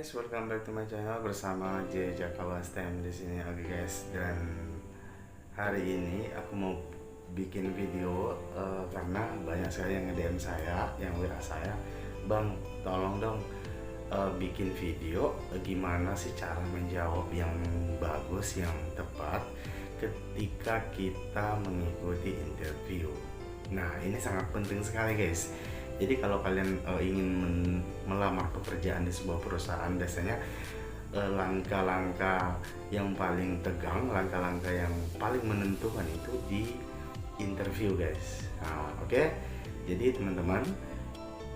guys, welcome back to my channel bersama J Jakawa STEM di sini. Oke guys, dan hari ini aku mau bikin video karena banyak sekali yang nge-DM saya, yang WA saya, "Bang, tolong dong bikin video gimana sih cara menjawab yang bagus, yang tepat ketika kita mengikuti interview." Nah, ini sangat penting sekali guys. Jadi kalau kalian ingin melamar pekerjaan di sebuah perusahaan, biasanya langkah-langkah yang paling tegang, langkah-langkah yang paling menentukan itu di interview guys. Nah, oke. Jadi teman-teman,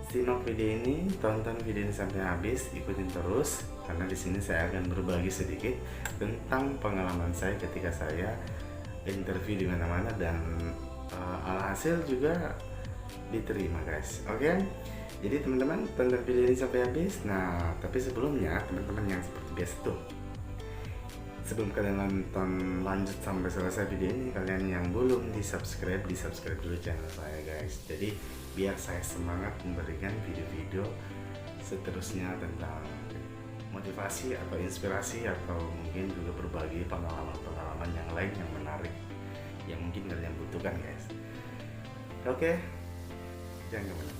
simak video ini, tonton video ini sampai habis, ikutin terus karena di sini saya akan berbagi sedikit tentang pengalaman saya ketika saya interview di mana-mana dan alhasil juga diterima guys. Oke. Jadi teman-teman tonton video ini sampai habis. Nah, tapi sebelumnya teman-teman yang seperti biasa tuh, sebelum kalian nonton lanjut sampai selesai video ini, kalian yang belum di subscribe dulu channel saya guys. Jadi biar saya semangat memberikan video-video seterusnya tentang motivasi atau inspirasi atau mungkin juga berbagi pengalaman-pengalaman yang lain yang menarik yang mungkin kalian butuhkan guys. Oke. Jangan kemana.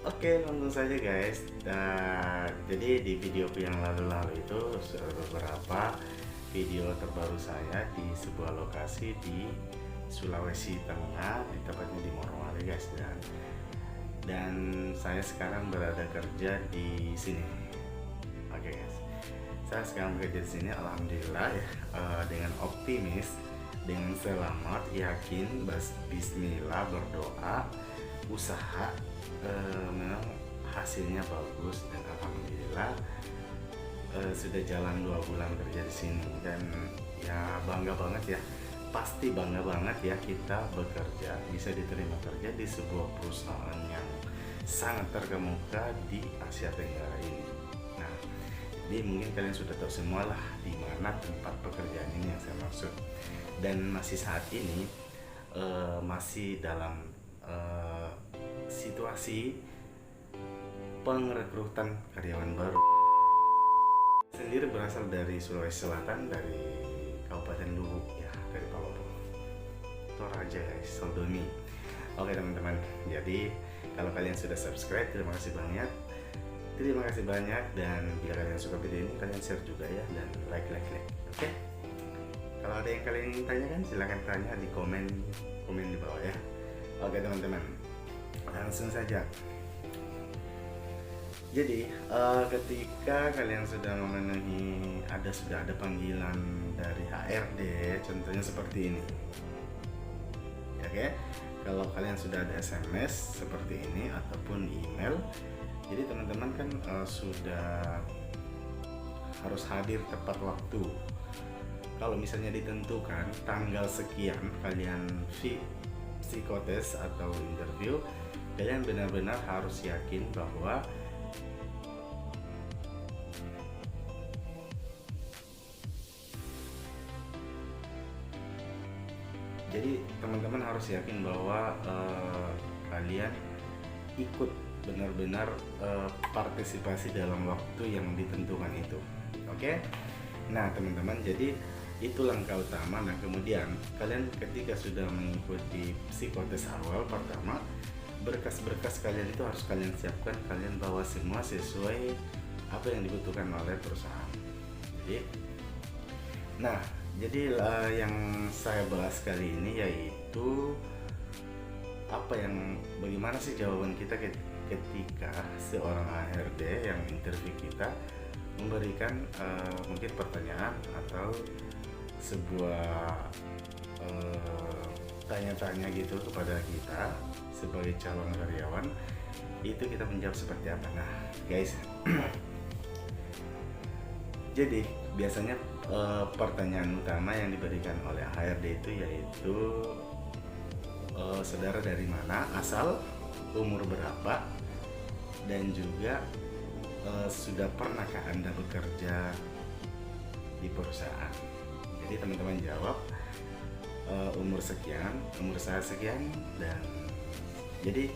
Oke, langsung saja guys. Jadi di videoku yang lalu-lalu itu beberapa video terbaru saya di sebuah lokasi di Sulawesi Tengah, di tepatnya di Morowali guys. Dan saya sekarang berada kerja di sini. Oke guys, saya sekarang bekerja di sini. Alhamdulillah ya, dengan optimis, dengan selamat, yakin, bismillah, berdoa, usaha. Memang hasilnya bagus dan alhamdulillah sudah jalan 2 bulan kerja di sini dan ya bangga banget ya, pasti bangga banget ya kita bekerja bisa diterima kerja di sebuah perusahaan yang sangat terkemuka di Asia Tenggara ini. Nah, jadi mungkin kalian sudah tahu semua lah di mana tempat pekerjaan ini yang saya maksud, dan masih saat ini masih dalam situasi pengrekrutan karyawan baru. Sendiri berasal dari Sulawesi Selatan, dari Kabupaten Luwu ya, dari Palopo, Toraja guys, Sodomi. Oke teman-teman, jadi kalau kalian sudah subscribe, terima kasih banyak. Terima kasih banyak, dan bila kalian suka video ini kalian share juga ya, dan like. Oke. Kalau ada yang kalian ingin tanyakan, silahkan tanya di komen di bawah ya. Oke teman-teman, langsung saja. Jadi ketika kalian sudah memenuhi, sudah ada panggilan dari HRD, contohnya seperti ini. Oke, kalau kalian sudah ada SMS seperti ini ataupun email, jadi teman-teman kan sudah harus hadir tepat waktu. Kalau misalnya ditentukan tanggal sekian kalian psikotes atau interview, kalian benar-benar harus yakin bahwa teman-teman harus yakin bahwa kalian ikut benar-benar partisipasi dalam waktu yang ditentukan itu. Oke? Nah teman-teman, jadi itu langkah utama. Nah kemudian kalian ketika sudah mengikuti psikotes awal pertama, berkas-berkas kalian itu harus kalian siapkan, kalian bawa semua sesuai apa yang dibutuhkan oleh perusahaan. Jadi yang saya bahas kali ini yaitu bagaimana sih jawaban kita ketika seorang HRD yang interview kita memberikan mungkin pertanyaan atau sebuah tanya-tanya gitu kepada kita sebagai calon karyawan, itu kita menjawab seperti apa. Nah guys, Jadi biasanya pertanyaan utama yang diberikan oleh HRD itu yaitu saudara dari mana, asal, umur berapa, dan juga sudah pernahkah Anda bekerja di perusahaan. Jadi teman-teman jawab umur sekian, umur saya sekian, dan jadi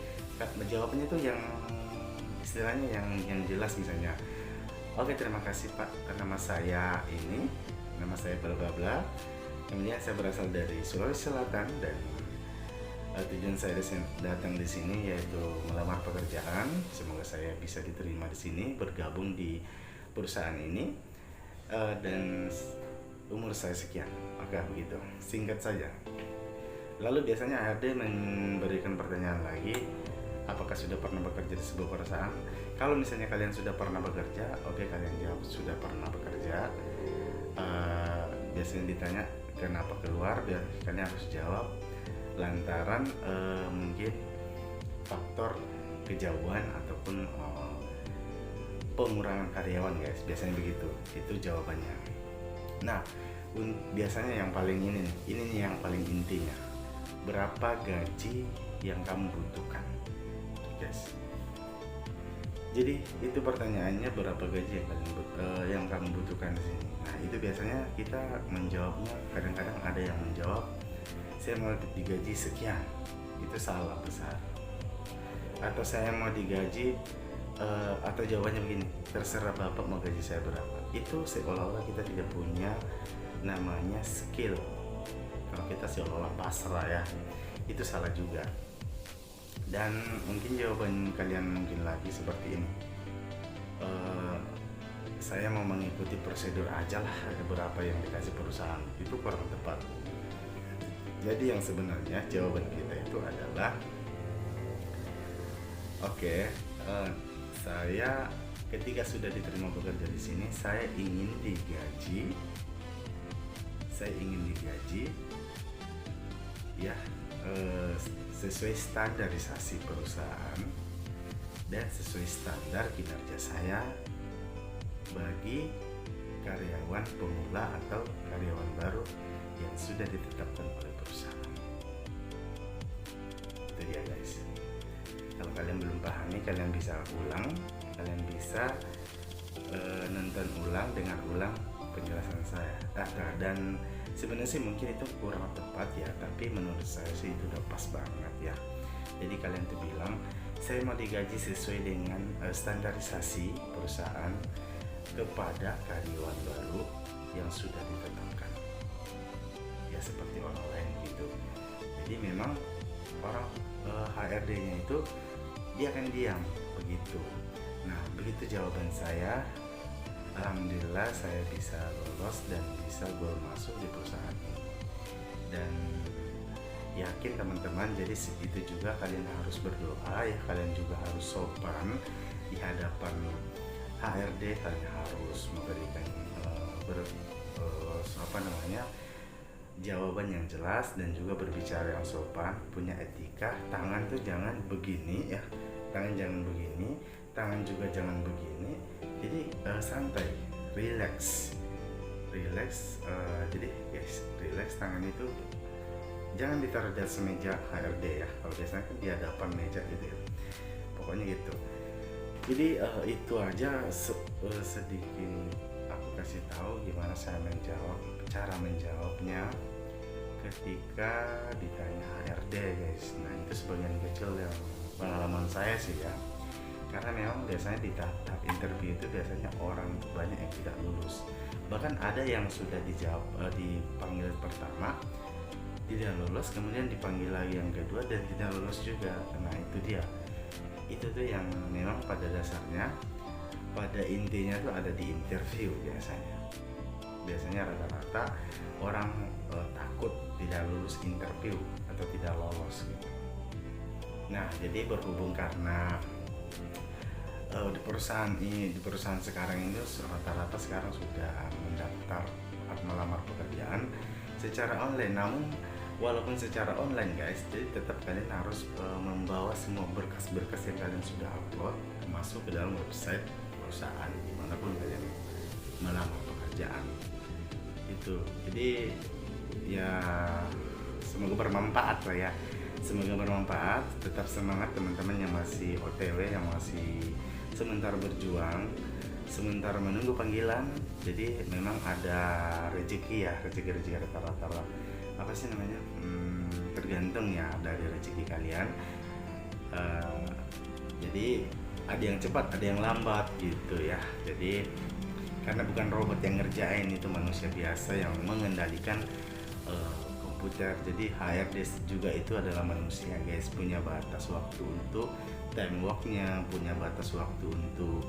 jawabnya itu yang istilahnya yang jelas, misalnya oke, terima kasih Pak, nama saya ini, nama saya bla bla bla, kemudian saya berasal dari Sulawesi Selatan dan tujuan saya datang di sini yaitu melamar pekerjaan. Semoga saya bisa diterima di sini, bergabung di perusahaan ini, dan umur saya sekian. Oke, begitu, singkat saja. Lalu biasanya HRD memberikan pertanyaan lagi, apakah sudah pernah bekerja di sebuah perusahaan. Kalau misalnya kalian sudah pernah bekerja, oke, kalian jawab sudah pernah bekerja. Biasanya ditanya kenapa keluar, kalian harus jawab lantaran mungkin faktor kejauhan ataupun pengurangan karyawan, guys. Biasanya begitu, itu jawabannya. Nah, biasanya yang paling ini nih yang paling intinya, berapa gaji yang kamu butuhkan, guys. Jadi itu pertanyaannya, berapa gaji yang kamu butuhkan di sini. Nah, itu biasanya kita menjawabnya, kadang-kadang ada yang menjawab saya mau digaji sekian. Itu salah besar. Atau saya mau digaji atau jawabannya begini, terserah Bapak mau gaji saya berapa. Itu seolah-olah kita tidak punya namanya skill. Kalau kita seolah-olah pasrah ya, itu salah juga. Dan mungkin jawaban kalian mungkin lagi seperti ini, saya mau mengikuti prosedur aja lah, ada berapa yang dikasih perusahaan. Itu kurang tepat. Jadi yang sebenarnya jawaban kita itu adalah saya ketika sudah diterima bekerja di sini, saya ingin digaji ya sesuai standarisasi perusahaan dan sesuai standar kinerja saya bagi karyawan pemula atau karyawan baru yang sudah ditetapkan oleh perusahaan. Itu dia, guys. Kalau kalian belum pahami, kalian bisa ulang, kalian bisa nonton ulang, dengar ulang penjelasan saya. Dan sebenarnya sih mungkin itu kurang tepat ya, tapi menurut saya sih itu udah pas banget ya. Jadi kalian tuh bilang, saya mau digaji sesuai dengan standarisasi perusahaan kepada karyawan baru yang sudah ditetapkan. Ya seperti orang lain gitu. Jadi memang orang HRD-nya itu dia akan diam begitu. Nah, begitu jawaban saya. Alhamdulillah saya bisa lolos dan bisa masuk di perusahaan ini. Dan yakin teman-teman, jadi itu juga kalian harus berdoa ya, kalian juga harus sopan di hadapan HRD, kalian harus memberikan jawaban yang jelas dan juga berbicara yang sopan, punya etika. Tangan tuh jangan begini ya, tangan jangan begini, tangan juga jangan begini. Jadi santai, relax. Jadi guys, relax, tangan itu jangan ditaruh di atas meja HRD ya. Kalau biasanya kan di hadapan meja gitu ya. Pokoknya gitu. Jadi itu aja sedikit aku kasih tahu gimana saya cara menjawabnya ketika ditanya HRD, guys. Nah, itu sebagian kecil yang pengalaman saya sih ya. Karena memang biasanya di tahap interview itu biasanya orang banyak yang tidak lulus. Bahkan ada yang sudah dipanggil pertama tidak lulus, kemudian dipanggil lagi yang kedua dan tidak lulus juga. Nah, itu dia. Itu tuh yang memang pada dasarnya, pada intinya tuh ada di interview biasanya rata-rata orang takut tidak lulus interview atau tidak lolos gitu. Nah, jadi berhubung karena di perusahaan sekarang ini rata-rata sekarang sudah mendaftar atau melamar pekerjaan secara online. Namun walaupun secara online, guys, jadi tetap kalian harus membawa semua berkas-berkas yang kalian sudah upload masuk ke dalam website perusahaan dimanapun kalian melamar pekerjaan. pekerjaan itu. Jadi ya semoga bermanfaat lah ya, semoga bermanfaat. Tetap semangat teman-teman yang masih OTW, yang masih sementara berjuang, sementara menunggu panggilan. Jadi memang ada rezeki ya, rezeki rata-rata apa sih namanya, tergantung ya dari rezeki kalian. Jadi ada yang cepat, ada yang lambat gitu ya. Jadi karena bukan robot yang ngerjain, itu manusia biasa yang mengendalikan komputer. Jadi HRD juga itu adalah manusia guys, punya batas waktu untuk time worknya, punya batas waktu untuk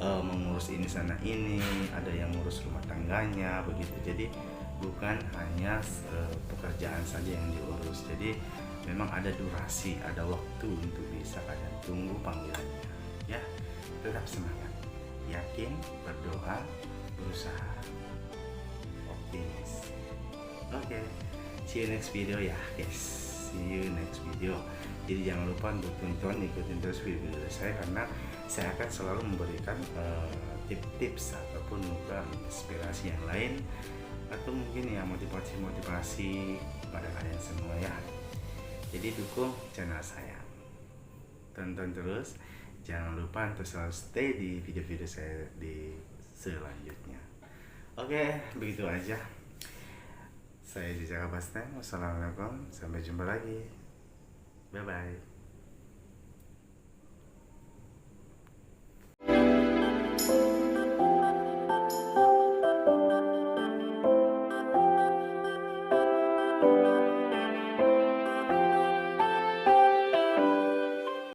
mengurus ini sana ini, ada yang ngurus rumah tangganya begitu. Jadi bukan hanya pekerjaan saja yang diurus. Jadi memang ada durasi, ada waktu untuk bisa kalian tunggu panggilannya ya. Tetap semangat, yakin, berdoa, berusaha, optimis. Oke, see you next video ya guys, see you next video. Jadi jangan lupa untuk tonton, ikutin terus video saya, karena saya akan selalu memberikan tips-tips ataupun juga inspirasi yang lain, atau mungkin ya motivasi pada kalian semua ya. Jadi dukung channel saya, tonton terus, jangan lupa untuk selalu stay di video-video saya di selanjutnya. Oke, begitu aja. Saya Jaka Basten. Wassalamualaikum, sampai jumpa lagi. Bye bye.